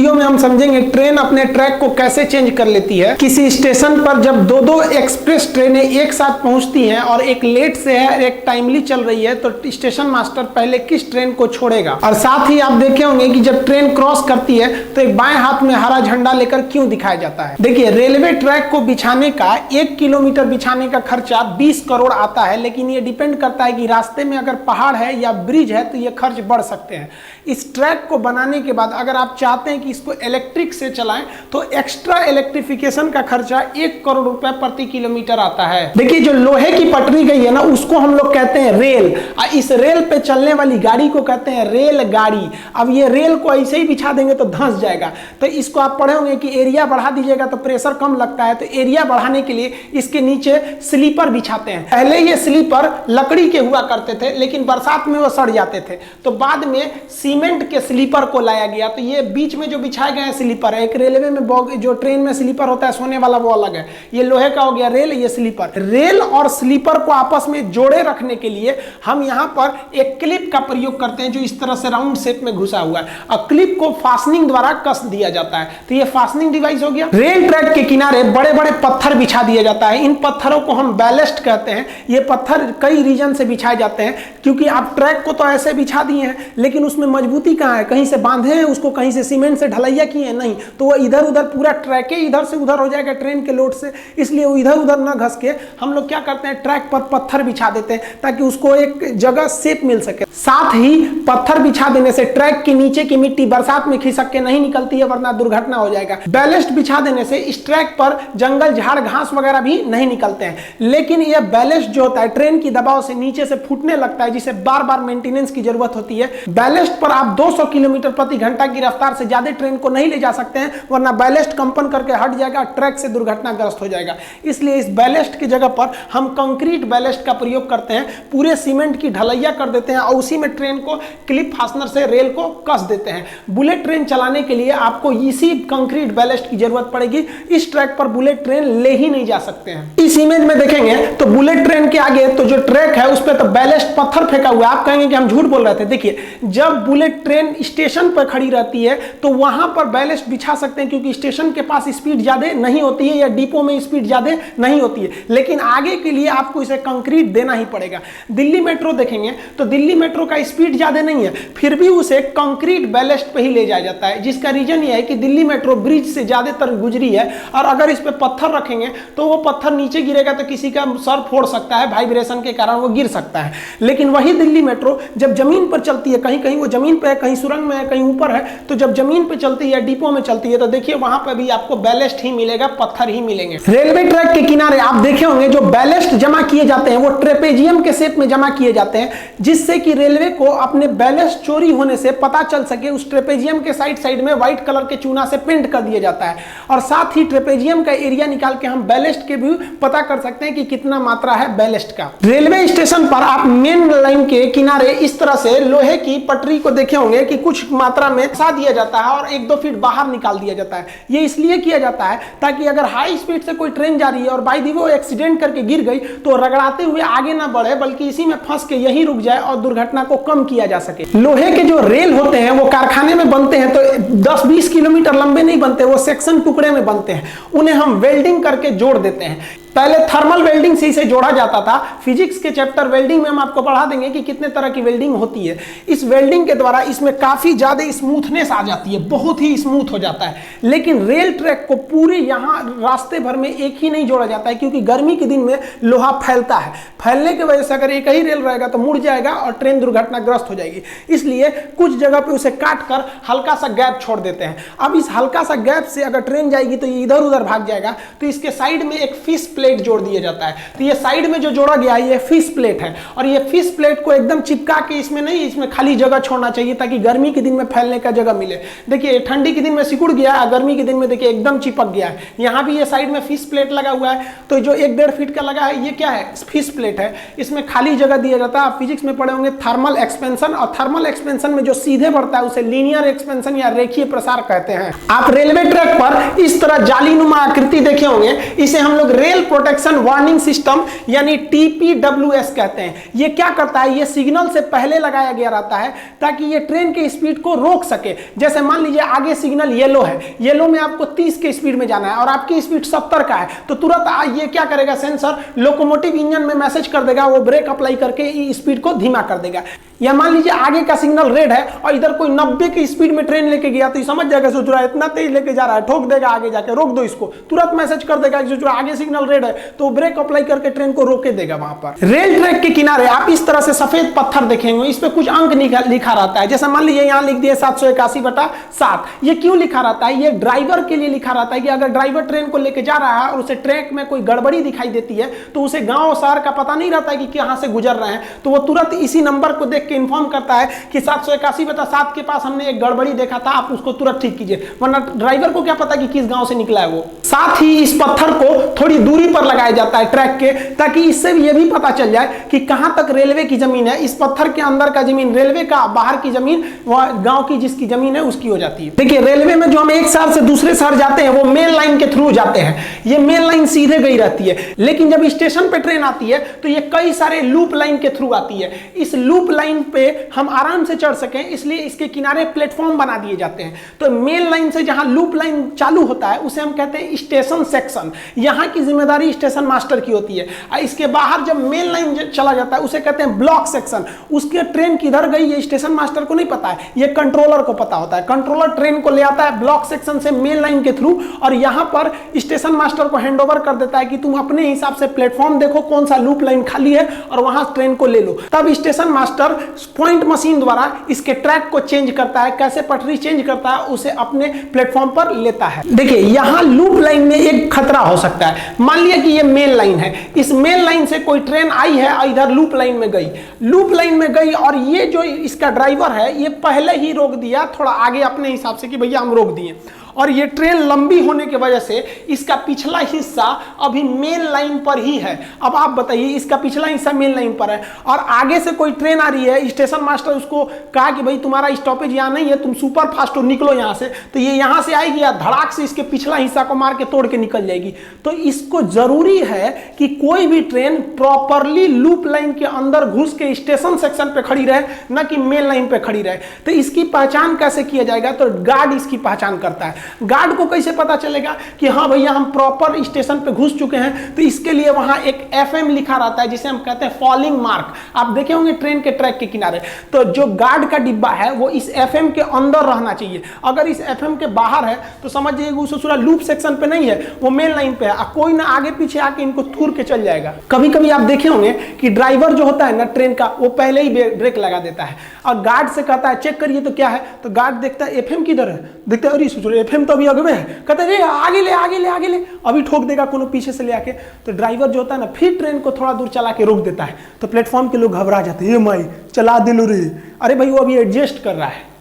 Video में हम समझेंगे ट्रेन अपने ट्रैक को कैसे चेंज कर लेती है। किसी स्टेशन पर जब दो एक्सप्रेस ट्रेनें एक साथ पहुंचती हैं और एक लेट से है और एक टाइमली चल रही है, तो स्टेशन मास्टर पहले किस ट्रेन को छोड़ेगा। और साथ ही आप देखे होंगे कि जब ट्रेन क्रॉस करती है तो एक बाएं हाथ में हरा झंडा लेकर क्यों दिखाया जाता है। देखिए, रेलवे ट्रैक को बिछाने का 1 किलोमीटर बिछाने का खर्चा 20 करोड़ आता है, लेकिन ये डिपेंड करता है कि रास्ते में अगर पहाड़ है या ब्रिज है तो ये खर्च बढ़ सकते हैं। इस ट्रैक को बनाने के बाद अगर आप चाहते हैं कि इसको इलेक्ट्रिक से चलाएं तो एक्स्ट्रा इलेक्ट्रिफिकेशन का खर्चा 1 करोड़ रुपए प्रति किलोमीटर आता है। देखिए, जो लोहे की पटरी गई है ना, उसको हम लोग कहते हैं रेल। इस रेल पे चलने वाली गाड़ी को कहते हैं रेलगाड़ी। अब ये रेल को ऐसे ही बिछा देंगे तो धंस जाएगा। तो इसको आप पढ़े होंगे कि एरिया बढ़ा दीजिएगा तो प्रेशर कम लगता है। तो एरिया बढ़ाने के लिए इसके नीचे स्लीपर बिछाते हैं। पहले ये स्लीपर लकड़ी के हुआ करते थे, लेकिन बरसात में वो सड़ जाते थे, तो बाद में सीमेंट के स्लीपर को लाया गया। तो ये बीच में जो बिछाए गए हैं स्लीपर है। एक रेलवे में जो ट्रेन में स्लीपर होता है सोने वाला, वो अलग है। ये लोहे का हो गया रेल, ये स्लीपर। रेल और स्लीपर को आपस में जोड़े रखने के लिए हम यहाँ पर एक क्लिप का प्रयोग करते हैं, जो इस तरह से राउंड शेप में घुसा हुआ है। और क्लिप को फास्टनिंग द्वारा कस दिया जाता है। तो ये फास्टनिंग डिवाइस हो गया। रेल ट्रैक के किनारे बड़े बड़े पत्थर बिछा दिया जाता है। इन पत्थरों को हम बैलेस्ट कहते हैं। ये पत्थर कई रीजन से बिछाए जाते हैं, क्योंकि आप ट्रैक को तो ऐसे बिछा दिए हैं, लेकिन उसमें मजबूती कहाँ है? कहीं से बांधे हैं उसको, कहीं से सीमेंट से ढलैया किए हैं? नहीं। तो वो इधर उधर पूरा ट्रैक इधर से उधर हो जाएगा ट्रेन के लोड से, इसलिए वो इधर उधर ना घस के हम लोग क्या करते हैं, ट्रैक पर पत्थर बिछा देते हैं ताकि उसको एक जगह शेप मिल सके। साथ ही पत्थर बिछा देने से ट्रैक के नीचे की मिट्टी बरसात में खिसक के नहीं निकलती है, वरना दुर्घटना हो जाएगा। बैलेस्ट बिछा देने से इस ट्रैक पर जंगल झाड़ घास वगैरह भी नहीं निकलते हैं। लेकिन यह बैलेस्ट जो होता है ट्रेन की दबाव से नीचे से फूटने लगता है, जिसे बार बार मेंटेनेंस की जरूरत होती है। बैलेस्ट पर आप 200 किलोमीटर प्रति घंटा की रफ्तार से ज्यादा ट्रेन को नहीं ले जा सकते हैं, वरना बैलेस्ट कंपन करके हट जाएगा, ट्रैक से दुर्घटनाग्रस्त हो जाएगा। इसलिए इस बैलेस्ट की जगह पर हम कंक्रीट बैलेस्ट का प्रयोग करते हैं। पूरे सीमेंट की ढलैया कर देते हैं और उसी में ट्रेन को क्लिप फास्टनर से रेल को कस देते हैं। बुलेट ट्रेन चलाने के लिए आपको इसी कंक्रीट बैलेस्ट की जरूरत पड़ेगी। इस ट्रैक पर बुलेट ट्रेन ले ही नहीं जा सकते हैं। इस इमेज में देखेंगे तो बुलेट ट्रेन के आगे तो जो ट्रैक है उस पर तो बैलेस्ट पत्थर फेंका हुआ है। आप कहेंगे कि हम झूठ बोल रहे थे। देखिए, जब बुलेट ट्रेन स्टेशन पर खड़ी रहती है तो वहां पर बैलेस्ट बिछा सकते हैं, क्योंकि स्टेशन के पास स्पीड ज्यादा नहीं होती है या डिपो में स्पीड ज्यादा नहीं होती है। लेकिन आगे के लिए आपको इसे कंक्रीट देना ही पड़ेगा। दिल्ली मेट्रो देखेंगे तो दिल्ली मेट्रो का स्पीड ज्यादा नहीं है, फिर भी उसे कंक्रीट बैलेस्ट पे ही ले जाया जाता है। जिसका रीजन ये है कि दिल्ली मेट्रो ब्रिज से ज्यादातर गुजरी है, और अगर इस पे पत्थर रखेंगे तो वो पत्थर नीचे गिरेगा तो किसी का सर फोड़ सकता है, वाइब्रेशन के कारण वो गिर सकता है। लेकिन वही दिल्ली मेट्रो जब जमीन पर चलती है, कहीं कहीं वो जमीन पे है, कहीं सुरंग में है, कहीं ऊपर है, तो जब जमीन पे चलती है, डिपो में चलती है, तो देखिए वहां पर भी आपको बैलेस्ट ही मिलेगा, पत्थर ही मिलेंगे। रेलवे ट्रैक के किनारे आप देखे होंगे जो बैलेस्ट जमा किए जाते हैं वो ट्रेपेजियम के शेप में जमा किए जाते हैं, जिससे कि रेलवे को अपने बैलेस्ट चोरी होने से पता चल सके। उस ट्रेपेजियम के साइड साइड में व्हाइट कलर के चूना से पेंट कर दिया जाता है, और साथ ही ट्रेपेजियम का एरिया निकाल के हम बैलेस्ट के भी पता कर सकते हैं कि कितना मात्रा है बैलेस्ट का। रेलवे स्टेशन पर आप मेन लाइन के किनारे इस तरह से लोहे की पटरी को देखे होंगे कि कुछ मात्रा में फंसा दिया जाता है और 1-2 फीट बाहर निकाल दिया जाता है। ये इसलिए किया जाता है ताकि अगर हाई स्पीड से कोई ट्रेन जा रही है और बाई दी वो एक्सीडेंट करके गिर गई तो रगड़ाते हुए आगे ना बढ़े, बल्कि इसी में फंस के यहीं रुक जाए और दुर्घटना को कम किया जा सके। लोहे के जो रेल होते हैं वो कारखाने में बनते हैं, तो 10-20 किलोमीटर लंबे नहीं बनते, वो सेक्शन टुकड़े में बनते हैं। उन्हें हम वेल्डिंग करके जोड़ देते हैं। पहले थर्मल वेल्डिंग से इसे जोड़ा जाता था। फिजिक्स के चैप्टर वेल्डिंग में हम आपको पढ़ा देंगे कि कितने तरह की वेल्डिंग होती है। इस वेल्डिंग के द्वारा इसमें काफी ज्यादा स्मूथनेस आ जाती है, बहुत ही स्मूथ हो जाता है। लेकिन रेल ट्रैक को पूरे यहाँ रास्ते भर में एक ही नहीं जोड़ा जाता है, क्योंकि गर्मी के दिन में लोहा फैलता है। फैलने की वजह से अगर एक ही रेल रहेगा तो मुड़ जाएगा और ट्रेन दुर्घटनाग्रस्त हो जाएगी। इसलिए कुछ जगह पे उसे काट कर हल्का सा गैप छोड़ देते हैं। अब इस हल्का सा गैप से अगर ट्रेन जाएगी तो ये इधर उधर भाग जाएगा, तो इसके साइड में एक फिश प्लेट जोड़ दिया जाता है। तो ये साइड में जो जोड़ा गया है ये फिश प्लेट है, और ये फिश प्लेट को एकदम चिपका के इसमें नहीं, इसमें खाली जगह छोड़ना चाहिए ताकि गर्मी के दिन में फैलने का जगह मिले। देखिए, ठंडी के दिन में सिकुड़ गया है, गर्मी के दिन में देखिए एकदम चिपक गया है। यहाँ भी ये साइड में फिश प्लेट लगा हुआ है, तो जो 1-1.5 फीट का लगा है ये क्या है, फिश प्लेट है। इसमें खाली जगह दिया जाता है। आप फिजिक्स में पढ़े होंगे थर्मल एक्सपेंशन, और थर्मल एक्सपेंशन में जो सीधे बढ़ता है उसे लीनियर एक्सपेंशन या रेखीय प्रसार कहते हैं। आप रेलवे ट्रैक पर इस तरह जालीनुमा आकृति देखे होंगे, इसे हम लोग रेल प्रोटेक्शन वार्निंग सिस्टम यानी TPWS कहते हैं। ये क्या करता है, ये सिग्नल से पहले लगाया गया रहता है ताकि ये ट्रेन के स्पीड को रोक सके। जैसे मान लीजिए आगे सिग्नल येलो है, येलो में आपको 30 के स्पीड में जाना है और आपकी स्पीड 70 का है, तो तुरंत ये क्या करेगा, सेंसर लोकोमोटिव इंजन में मैसेज कर देगा, वो ब्रेक अप्लाई करके स्पीड को धीमा कर देगा। या मान लीजिए आगे का सिग्नल रेड है और इधर कोई 90 की स्पीड में ट्रेन लेके गया, तो समझ जाएगा सोच रहा है इतना तेज लेके जा रहा है, ठोक देगा आगे जाके, रोक दो इसको, तुरंत मैसेज कर देगा कि आगे सिग्नल रेड है, तो ब्रेक अप्लाई करके ट्रेन को रोके देगा। वहां पर रेल ट्रैक के किनारे आप इस तरह से सफेद पत्थर देखेंगे, इस पे कुछ अंक लिखा रहता है। जैसे मान लीजिए यहां लिख दिया 781/7। ये क्यों लिखा रहता है, ये ड्राइवर के लिए लिखा रहता है कि अगर ड्राइवर ट्रेन को लेके जा रहा है और उसे ट्रैक में कोई गड़बड़ी दिखाई देती है, तो उसे गांव शहर का पता नहीं रहता है कि कहां से गुजर रहे हैं, तो वो तुरंत इसी नंबर को देख के इन्फॉर्म करता है कि 781/7 के पास हमने एक गड़बड़ी देखा था, आप उसको तुरंत ठीक कीजिए। वरना ड्राइवर को क्या पता कि किस गांव से निकला है वो। साथ ही इस पत्थर को थोड़ी दूरी पर लगाया जाता है ट्रैक के, ताकि इससे ये भी पता चल जाए कि कहां तक रेलवे की जमीन है। इस पत्थर के अंदर का जमीन रेलवे का, बाहर की जमीन वह गांव की जिसकी जमीन है उसकी हो जाती है। देखिए रेलवे में जो हम एक शहर से दूसरे शहर जाते हैं वो मेन लाइन के थ्रू जाते हैं, ये मेन लाइन सीधे गई रहती है। लेकिन जब स्टेशन पे ट्रेन आती है तो ये कई सारे लूप लाइन के थ्रू आती है। इस लूप लाइन पे हम आराम से चढ़ सकें इसलिए इसके किनारे प्लेटफॉर्म बना दिए जाते हैं। तो मेन लाइन से जहां लूप लाइन चालू होता है उसे हम कहते हैं स्टेशन सेक्शन, यहां की जिम्मेदारी स्टेशन मास्टर की होती है। इसके बाहर जब मेन लाइन चला जाता है उसे कहते हैं ब्लॉक सेक्शन, उसके ट्रेन किधर गई ये स्टेशन मास्टर को नहीं पता है, ये कंट्रोलर को पता होता है। कंट्रोलर ट्रेन को ले आता है ब्लॉक सेक्शन से मेन लाइन के थ्रू और यहां पर स्टेशन मास्टर को हैंडओवर कर देता है कि तुम अपने हिसाब से प्लेटफॉर्म देखो कौन सा लूप लाइन खाली है और वहां ट्रेन को ले लो। तब स्टेशन मास्टर पॉइंट मशीन द्वारा इसके ट्रैक को चेंज करता है, कैसे पटरी चेंज करता है उसे अपने प्लेटफॉर्म पर लेता है। देखिए यहां लूप लाइन में एक खतरा हो सकता है। मान लिया कि ये मेन लाइन है, इस मेन लाइन से कोई ट्रेन आई है और इधर लूप लाइन में गई, लूप लाइन में गई और ये जो इसका ड्राइवर है ये पहले ही रोक दिया थोड़ा आगे अपने हिसाब से कि भैया हम रोक दिए, और ये ट्रेन लंबी होने की वजह से इसका पिछला हिस्सा अभी मेन लाइन पर ही है। अब आप बताइए इसका पिछला हिस्सा मेन लाइन पर है और आगे से कोई ट्रेन आ रही है, स्टेशन मास्टर उसको कहा कि भाई तुम्हारा स्टॉपेज यहाँ नहीं है, तुम सुपर फास्ट हो निकलो यहाँ से, तो ये यहाँ से आएगी या धड़ाक से इसके पिछला हिस्सा को मार के तोड़ के निकल जाएगी। तो इसको जरूरी है कि कोई भी ट्रेन प्रॉपरली लूप लाइन के अंदर घुस के स्टेशन सेक्शन पे खड़ी रहे, न कि मेन लाइन पे खड़ी रहे। तो इसकी पहचान कैसे किया जाएगा, तो गार्ड इसकी पहचान करता है। गार्ड को कैसे पता चलेगा कि हाँ भैया हम प्रॉपर स्टेशन पे घुस चुके हैं, तो इसके लिए वहां एक FM लिखा रहता है जिसे हम कहते हैं फॉलिंग मार्क। आप देखे होंगे ट्रेन के ट्रैक के किनारे, तो जो गार्ड का डिब्बा है वो इस FM के अंदर रहना चाहिए। अगर इस FM के बाहर है तो समझ जाइए वो ससुरा लूप सेक्शन पे नहीं है, वो मेन लाइन पे है, कोई ना आगे पीछे आके इनको थूर के चल जाएगा। कभी कभी आप देखे होंगे कि ड्राइवर जो होता है ना ट्रेन का, वो पहले ही ब्रेक लगा देता है और गार्ड से कहता है चेक करिए तो क्या है, तो गार्ड देखता है FM किधर है, देखता है अरे ससुरा FM तो अभी अगवे है, कहते हैं आगे ले आगे ले आगे ले, अभी ठोक देगा कोनो पीछे से ले आके। तो ड्राइवर जो होता है ना फिर ट्रेन को थोड़ा दूर चला के रोक देता है, तो प्लेटफॉर्म के लोग घबरा जाते हैं, ये माई चला दिलो रे, अरे भाई वो अभी एडजस्ट कर रहा है।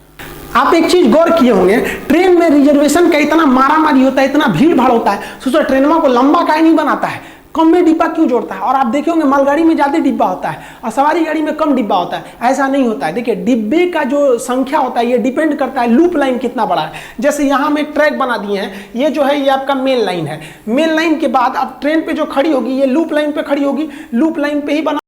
आप एक चीज गौर किए होंगे, ट्रेन में रिजर्वेशन का इतना मारामारी होता है, इतना भीड़ भाड़ होता है, सोचो ट्रेनों को लंबा काहे नहीं बनाता है, कम में डिब्बा क्यों जोड़ता है। और आप देखे होंगे मालगाड़ी में ज्यादा डिब्बा होता है और सवारी गाड़ी में कम डिब्बा होता है, ऐसा नहीं होता है। देखिए डिब्बे का जो संख्या होता है ये डिपेंड करता है लूप लाइन कितना बड़ा है। जैसे यहाँ में ट्रैक बना दिए हैं, ये जो है ये आपका मेन लाइन है, मेन लाइन के बाद अब ट्रेन पे जो खड़ी होगी ये लूप लाइन पे खड़ी होगी, लूप लाइन पे ही बना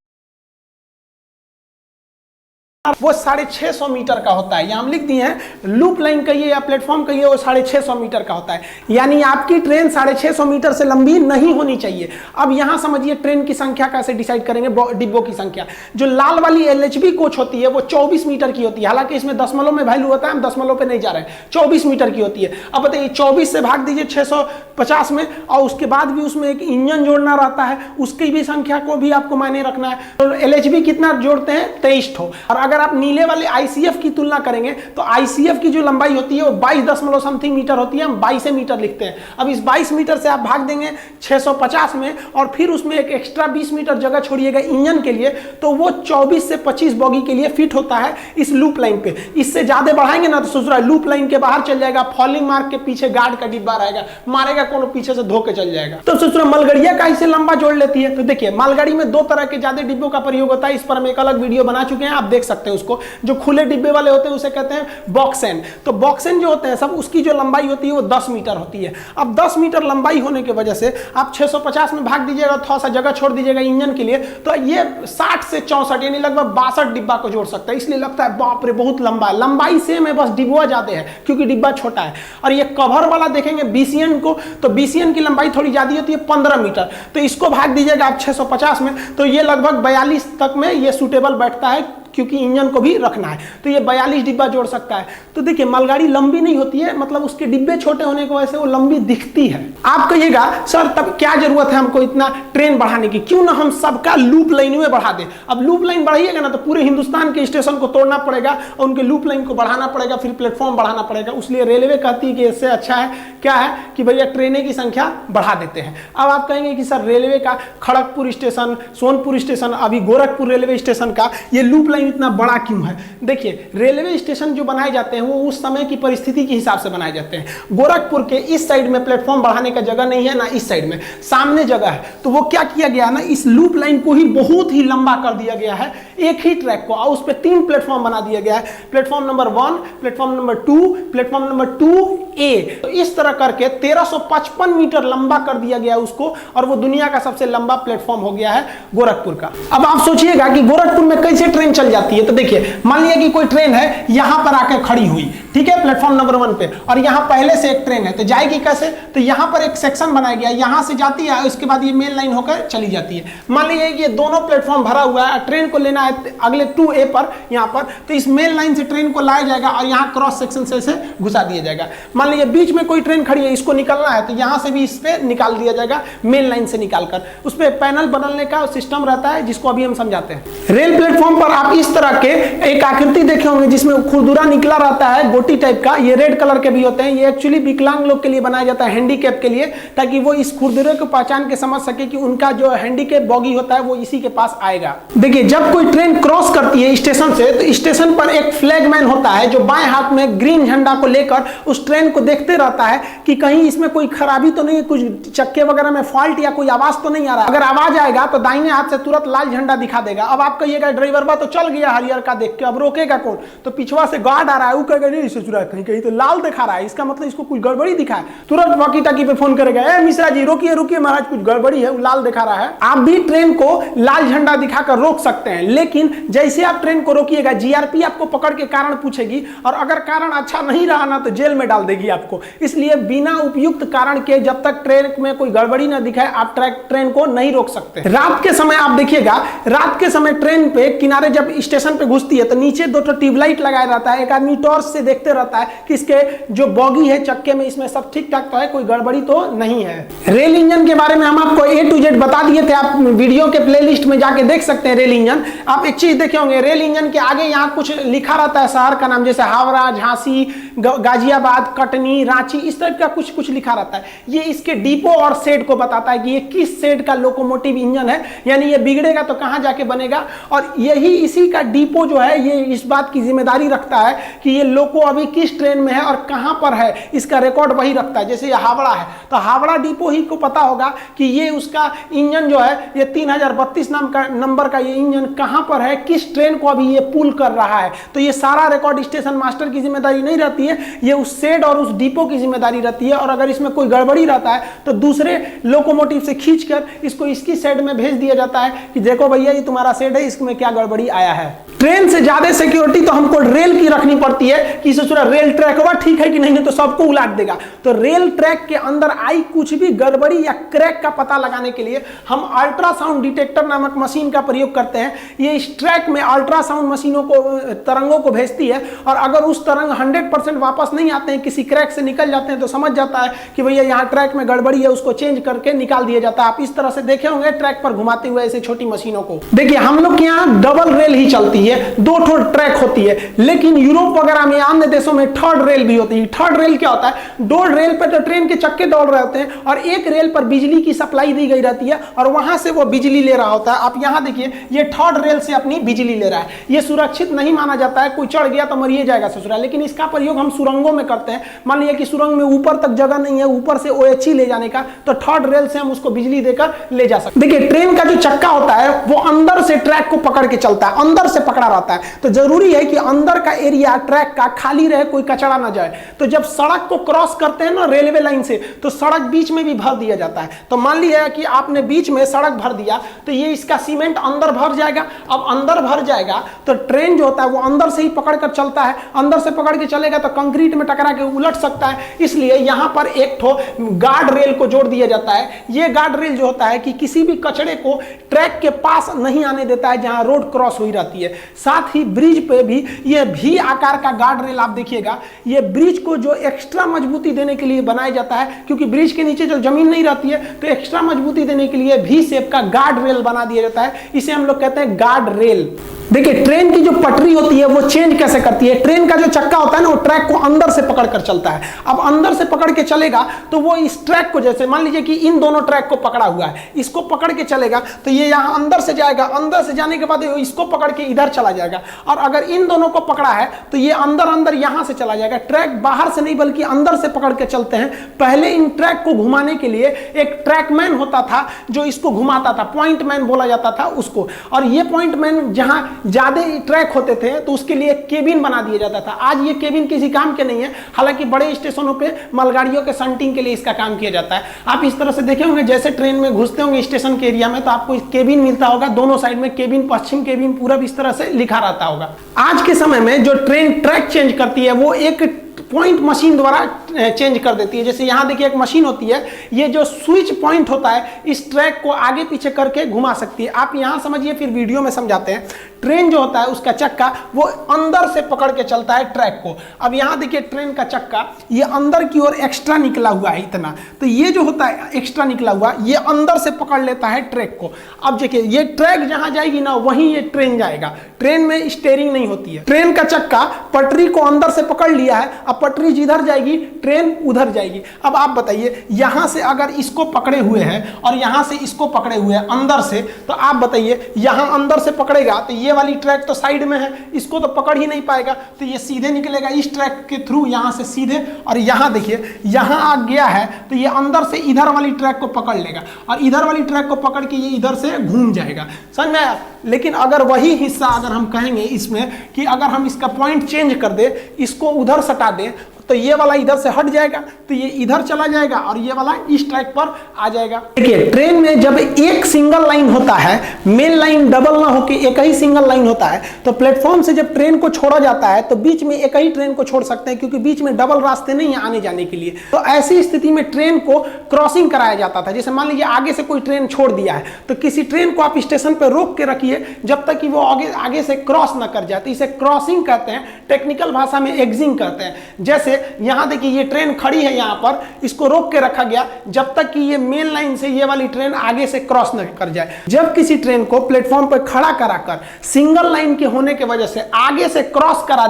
वो 650 मीटर का होता है। यहाँ हम लिख दिए हैं लूप लाइन कहिए या प्लेटफॉर्म कहिए, वो 650 मीटर का होता है। यानी आपकी ट्रेन 650 मीटर से लंबी नहीं होनी चाहिए। अब यहाँ समझिए ट्रेन की संख्या कैसे डिसाइड करेंगे, डिब्बों की संख्या। जो लाल वाली LHB कोच होती है वो 24 मीटर की होती है, हालांकि इसमें दशमलव में वैल्यू होता है, हम दशमलव पे नहीं जा रहे हैं, 24 मीटर की होती है। अब बताइए 24 से भाग दीजिए 650 में, और उसके बाद भी उसमें एक इंजन जोड़ना रहता है, उसकी भी संख्या को भी आपको मायने रखना है। तो LHB कितना जोड़ते हैं, 23 ठो। और अगर आप नीले वाले ICF की तुलना करेंगे तो ICF की जो लंबाई होती है वो 22 समथिंग मीटर होती है, हम 22 मीटर लिखते हैं। अब इस 22 मीटर से आप भाग देंगे 650 में और फिर उसमें एक एक्स्ट्रा 20 मीटर जगह छोड़िएगा इंजन के लिए, तो वो 24 से 25 बॉगी के लिए फिट होता है इस लूप लाइन पे। इससे ज्यादा बढ़ाएंगे ना तो सोच रहा है लूप लाइन के बाहर चल जाएगा, फॉलिंग मार्क के पीछे गार्ड का डिब्बा रहेगा, मारेगा कोनो पीछे से धोके चल जाएगा। तो सोच रहा मालगाड़िया का इसे लंबा जोड़ लेती है। तो देखिए मालगाड़ी में 2 तरह के ज्यादा डिब्बों का प्रयोग होता है, इस पर हम एक अलग वीडियो बना चुके हैं, आप देख सकते हैं। सकते हैं उसको। जो खुले डिब्बे वाले होते हैं उसे कहते हैं बॉक्स एंड। तो बॉक्स एंड जो होते हैं सब, उसकी जो लंबाई होती है वो 10 मीटर होती है। अब 10 मीटर लंबाई होने की वजह से आप 650 में भाग दीजिएगा, थोड़ा सा जगह छोड़ दीजिएगा इंजन के लिए, तो ये 60 से 64 यानी लगभग 62 डिब्बा को जोड़ सकता है। इसलिए लगता है बाप रे बहुत लंबा है। लंबाई सेम है, बस डिब्बा ज्यादा है क्योंकि डिब्बा छोटा है। और ये कवर वाला देखेंगे बीसीएन को, तो बीसीएन की लंबाई थोड़ी ज्यादा होती है 15 मीटर। तो इसको भाग दीजिएगा आप 650 में, तो ये लगभग 42 तक में ये सूटेबल बैठता है क्योंकि इंजन को भी रखना है। तो ये 42 डिब्बा जोड़ सकता है। तो देखिए मालगाड़ी लंबी नहीं होती है, मतलब उसके डिब्बे छोटे होने की वजह से वो लंबी दिखती है। आप कहिएगा सर तब क्या जरूरत है हमको इतना ट्रेन बढ़ाने की, क्यों ना हम सबका लूप लाइन में बढ़ा दें। अब लूप लाइन बढ़ाइएगा ना तो पूरे हिंदुस्तान के स्टेशन को तोड़ना पड़ेगा और उनके लूप लाइन को बढ़ाना पड़ेगा, फिर प्लेटफॉर्म बढ़ाना पड़ेगा। इसलिए रेलवे कहती है कि इससे अच्छा है क्या है कि भैया ट्रेनें की संख्या बढ़ा देते हैं। अब आप कहेंगे कि सर रेलवे का खड़गपुर स्टेशन, सोनपुर स्टेशन, अभी गोरखपुर रेलवे स्टेशन का ये लूप लाइन इतना बड़ा क्यों है। देखिए रेलवे स्टेशन जो बनाए जाते हैं वो उस समय की परिस्थिति के हिसाब से बनाए जाते हैं। गोरखपुर के इस साइड में प्लेटफॉर्म बढ़ाने का जगह नहीं है, ना इस साइड में, सामने जगह है। तो वो क्या किया गया ना, इस लूप लाइन को ही बहुत ही लंबा कर दिया गया है, एक ही ट्रैक को, और उस पर 3 प्लेटफॉर्म बना दिया गया है। Platform number 1, platform number 2, platform number 2A। तो इस तरह करके 1355 मीटर लंबा कर दिया गया उसको, और वो दुनिया का सबसे लंबा प्लेटफॉर्म हो गया है गोरखपुर का। अब आप सोचिएगा कि गोरखपुर में कैसे ट्रेन चल जाती है। तो देखिए मान लिया कि कोई ट्रेन है यहां पर आकर खड़ी हुई, ठीक है, प्लेटफॉर्म नंबर 1 पे, और यहां पहले से एक ट्रेन है, तो जाएगी कैसे। तो यहां पर एक सेक्शन बनाया गया, यहां से जाती है, उसके बाद ये मेन लाइन होकर चली जाती है। मान लीजिए कि ये दोनों प्लेटफॉर्म भरा हुआ है, ट्रेन को लेना है अगले 2A पर यहां पर, तो इस मेन लाइन से ट्रेन को लाया जाएगा और यहां क्रॉस सेक्शन से इसे घुसा दिया जाएगा। मान लीजिए बीच में कोई ट्रेन खड़ी है, इसको निकलना है, तो यहां से भी इस पे निकाल दिया जाएगा, मेन लाइन से निकालकर। उस पे पैनल बदलने का सिस्टम रहता है जिसको अभी हम समझाते हैं। रेल प्लेटफॉर्म पर आप इस तरह के एक आकृति देखे होंगे जिसमें खुरदुरा निकला रहता है गोटी टाइप का, ये रेड कलर के भी होते हैं। ये एक्चुअली विकलांग लोग के लिए बनाया जाता है, हैंडीकैप के लिए, ताकि वो इस खुरदुरे को पहचान के समझ सके कि उनका जो हैंडीकैप बॉगी होता है वो इसी के पास आएगा। देखिए जब कोई ट्रेन क्रॉस करती है स्टेशन से, तो स्टेशन पर एक फ्लैगमैन होता है जो बाएं हाथ में ग्रीन झंडा को लेकर उस ट्रेन को देखते रहता है कि कहीं इसमें कोई खराबी तो नहीं है, कुछ चक्के वगैरह में फॉल्ट या कोई आवाज तो नहीं आ रहा। अगर आवाज आएगा तो दाहिने हाथ से तुरंत लाल झंडा दिखा देगा। अब आप कहिएगा ड्राइवर बा तो चल गया हरियर का देख के, अब रोकेगा कौन। तो पिछवा से गार्ड आ रहा है, वो कहेगा नहीं इसे चुरा, कहीं कहीं तो लाल दिखा रहा है, इसका मतलब इसको कुछ गड़बड़ी दिखा है। तुरंत वॉकी टाकी पे फोन करेगा, ए मिश्रा जी रोकिए रोकिए महाराज कुछ गड़बड़ी है, वो लाल दिखा रहा है। आप भी ट्रेन को लाल झंडा दिखाकर रोक सकते हैं, लेकिन जैसे आप ट्रेन को रोकिएगा जीआरपी आपको पकड़ के कारण पूछेगी, और अगर कारण अच्छा नहीं रहा ना तो जेल में डाल देगी आपको। इसलिए बिना उपयुक्त कारण के जब तक ट्रेन में कोई गड़बड़ी ना दिखाए आप ट्रेन को नहीं रोक सकते। रात के समय आप देखिएगा, रात के समय ट्रेन पे किनारे जब स्टेशन पे घुसती है तो नीचे 2 ट्यूबलाइट लगाया रहता है। एक आदमी टॉर्च से देखते रहता है कि इसके जो बॉगी है चक्के में इसमें सब ठीक ठाक तो है, कोई गड़बड़ी तो नहीं है। रेल इंजन के बारे में हम आपको A to Z बता दिए थे, आप वीडियो के प्लेलिस्ट में जाके देख सकते हैं। रेल इंजन आप एक चीज देखे होंगे, रेल इंजन के आगे यहाँ कुछ लिखा रहता है शहर का नाम, जैसे हावड़ा, झांसी, गाजियाबाद, कटनी, रांची, इस टाइप का कुछ कुछ लिखा रहता है। ये इसके डिपो और शेड को बताता है कि ये किस शेड का लोकोमोटिव इंजन है, यानी ये बिगड़ेगा तो कहां जाके बनेगा। और यही इसी का डिपो जो है ये इस बात की जिम्मेदारी रखता है कि ये लोको अभी किस ट्रेन में है और कहां पर है, इसका रिकॉर्ड वही रखता है। जैसे ये हावड़ा है तो हावड़ा डिपो ही को पता होगा कि ये उसका इंजन जो है ये 3032 नाम का नंबर का ये इंजन कहां पर है, किस ट्रेन को अभी ये पुल कर रहा है। तो ये सारा रिकॉर्ड स्टेशन मास्टर की जिम्मेदारी नहीं रहती है, ये उस शेड और उस डिपो की जिम्मेदारी रहती है। और अगर इसमें कोई गड़बड़ी रहता है तो दूसरे लोकोमोटिव से खींचकर इसको इसकी शेड में भेज दिया जाता है कि देखो भैया ये तुम्हारा शेड है, इसमें क्या गड़बड़ी आया है। ट्रेन से ज्यादा सिक्योरिटी तो हमको रेल की रखनी पड़ती है कि रेल ट्रैक हुआ ठीक है कि नहीं, तो सबको उलाट देगा। तो रेल ट्रैक के अंदर आई कुछ भी गड़बड़ी या क्रैक का पता लगाने के लिए हम अल्ट्रासाउंड डिटेक्टर नामक मशीन का प्रयोग करते हैं। ये इस ट्रैक में अल्ट्रासाउंड मशीनों को तरंगों को भेजती है, और अगर उस तरंग 100% वापस नहीं आते हैं, किसी क्रैक से निकल जाते हैं, तो समझ जाता है कि भैया यहाँ ट्रैक में गड़बड़ी है, उसको चेंज करके निकाल दिया जाता है। आप इस तरह से देखे होंगे ट्रैक पर घुमाते हुए ऐसे छोटी मशीनों को। देखिए हम लोग के यहाँ डबल रेल ही चलती है, 2 ट्रैक होती है, लेकिन यूरोप वगैरह में अन्य देशों में 3rd रेल भी होती है। 3rd रेल क्या होता है, 2 रेल पर तो ट्रेन के चक्के दौड़ रहे होते हैं और एक रेल पर बिजली की सप्लाई दी गई रहती है और वहां से वो बिजली ले रहा होता है। आप यहां देखिए ये 3rd रेल से अपनी बिजली ले रहा है। ये सुरक्षित नहीं माना जाता है, कोई चढ़ गया तो मरिए जाएगा ससुराल, लेकिन इसका प्रयोग हम सुरंगों में करते हैं, मान लीजिए कि सुरंग में ऊपर तक जगह नहीं है, ऊपर से OHE ले जाने का, तो थर्ड रेल से हम उसको बिजली देकर ले जा सकते हैं। देखिए ट्रेन का जो चक्का होता है वो अंदर से ट्रैक को पकड़ के चलता है, अंदर से पकड़ा रहता है, तो जरूरी है कि अंदर का एरिया ट्रैक का खाली रहे, कोई कचरा ना जाए। तो जब सड़क को क्रॉस करते हैं ना रेलवे लाइन से, तो सड़क बीच में भी भर दिया जाता है। तो मान लिया कि आपने बीच में सड़क भर दिया, तो ये इसका सीमेंट अंदर भर जाएगा। अब अंदर भर जाएगा तो ट्रेन जो होता है वो अंदर से ही पकड़ कर चलता है, अंदर से पकड़ के चलेगा तो कंक्रीट में टकरा के उलट सकता है, इसलिए यहां पर एक ठो गार्ड रेल को जोड़ दिया जाता है। ये गार्ड रेल जो होता है कि किसी भी कचड़े को ट्रैक के पास नहीं आने देता है जहां रोड क्रॉस हुई रहती है। साथ ही ब्रिज पे भी ये भी आकार का गार्ड रेल आप देखिएगा, ये ब्रिज को जो एक्स्ट्रा मजबूती देने के लिए बनाया जाता है, क्योंकि ब्रिज के नीचे जो जमीन नहीं रहती है तो एक्स्ट्रा मजबूती देने के लिए भी शेप का गार्ड रेल बना दिया जाता है, इसे हम लोग कहते हैं गार्ड रेल। देखिए ट्रेन की जो पटरी होती है वो चेंज कैसे करती है। ट्रेन का जो चक्का होता है ना वो ट्रैक को अंदर से पकड़ कर चलता है। अब अंदर से पकड़ के चलेगा तो वो इस ट्रैक को, जैसे मान लीजिए कि इन दोनों ट्रैक को पकड़ा हुआ है, इसको पकड़ के चलेगा तो ये यहाँ अंदर से जाएगा, अंदर से जाने के बाद इसको पकड़ के इधर चला जाएगा। और अगर इन दोनों को पकड़ा है तो ये अंदर अंदर यहां से चला जाएगा। ट्रैक बाहर से नहीं बल्कि अंदर से पकड़ के चलते हैं। पहले इन ट्रैक को घुमाने के लिए एक ट्रैकमैन होता था जो इसको घुमाता था, पॉइंट मैन बोला जाता था उसको। और ये पॉइंट मैन जहां ज्यादा ट्रैक होते थे तो उसके लिए केबिन बना दिया जाता था। आज ये केबिन किसी काम के नहीं है, हालांकि बड़े स्टेशनों पे मालगाड़ियों के शंटिंग के लिए इसका काम किया जाता है। आप इस तरह से देखे होंगे, जैसे ट्रेन में घुसते होंगे स्टेशन के एरिया में तो आपको केबिन मिलता होगा, दोनों साइड में केबिन, पश्चिम केबिन, पूरब, इस तरह से लिखा रहता होगा। आज के समय में जो ट्रेन ट्रैक चेंज करती है वो एक पॉइंट मशीन द्वारा चेंज कर देती है। जैसे यहाँ देखिए एक मशीन होती है, ये जो स्विच पॉइंट होता है इस ट्रैक को आगे पीछे करके घुमा सकती है। आप यहाँ समझिए, फिर वीडियो में समझाते हैं। ट्रेन जो होता है उसका चक्का वो अंदर से पकड़ के चलता है ट्रैक को। अब यहाँ देखिए ट्रेन का चक्का ये अंदर की ओर एक्स्ट्रा निकला हुआ है इतना, तो ये जो होता है एक्स्ट्रा निकला हुआ ये अंदर से पकड़ लेता है ट्रैक को। अब देखिए ये ट्रैक जहाँ जाएगी ना वहीं ये ट्रेन जाएगा। ट्रेन में स्टीयरिंग नहीं होती है। ट्रेन का चक्का पटरी को अंदर से पकड़ लिया है, अब पटरी जिधर जाएगी ट्रेन उधर जाएगी। अब आप बताइए, यहां से अगर इसको पकड़े हुए हैं और यहां से इसको पकड़े हुए हैं अंदर से, तो आप बताइए यहां अंदर से पकड़ेगा तो ये वाली ट्रैक तो साइड में है, इसको तो पकड़ ही नहीं पाएगा, तो ये सीधे निकलेगा इस ट्रैक के थ्रू यहां से सीधे। और यहां देखिए यहां आ गया है तो ये अंदर से इधर वाली ट्रैक को पकड़ लेगा और इधर वाली ट्रैक को पकड़ के ये इधर से घूम जाएगा। समझ में आया? लेकिन अगर वही हिस्सा अगर हम कहेंगे इसमें कि अगर हम इसका पॉइंट चेंज कर दे, इसको उधर सटा दे, तो ये वाला इधर से हट जाएगा तो ये इधर चला जाएगा और ये वाला इस ट्रैक पर आ जाएगा। देखिए ट्रेन में जब एक सिंगल लाइन होता है, मेन लाइन डबल ना होके एक ही सिंगल लाइन होता है, तो प्लेटफॉर्म से जब ट्रेन को छोड़ा जाता है तो बीच में एक ही ट्रेन को छोड़ सकते हैं, क्योंकि बीच में डबल रास्ते नहीं है आने जाने के लिए। तो ऐसी स्थिति में ट्रेन को क्रॉसिंग कराया जाता था। जैसे मान लीजिए आगे से कोई ट्रेन छोड़ दिया है तो किसी ट्रेन को आप स्टेशन पर रोक के रखिए जब तक कि वो आगे से क्रॉस ना कर जाए, तो इसे क्रॉसिंग कहते हैं। टेक्निकल भाषा में एग्जिंग कहते हैं। जैसे यहां देखिए ये ट्रेन खड़ी है, यहां पर इसको रोक के रखा गया जब तक कि ये मेन लाइन से ये वाली ट्रेन आगे से क्रॉस न कर जाए। जब किसी ट्रेन को प्लेटफॉर्म पर खड़ा कराकर सिंगल लाइन के होने की वजह से आगे से क्रॉस करा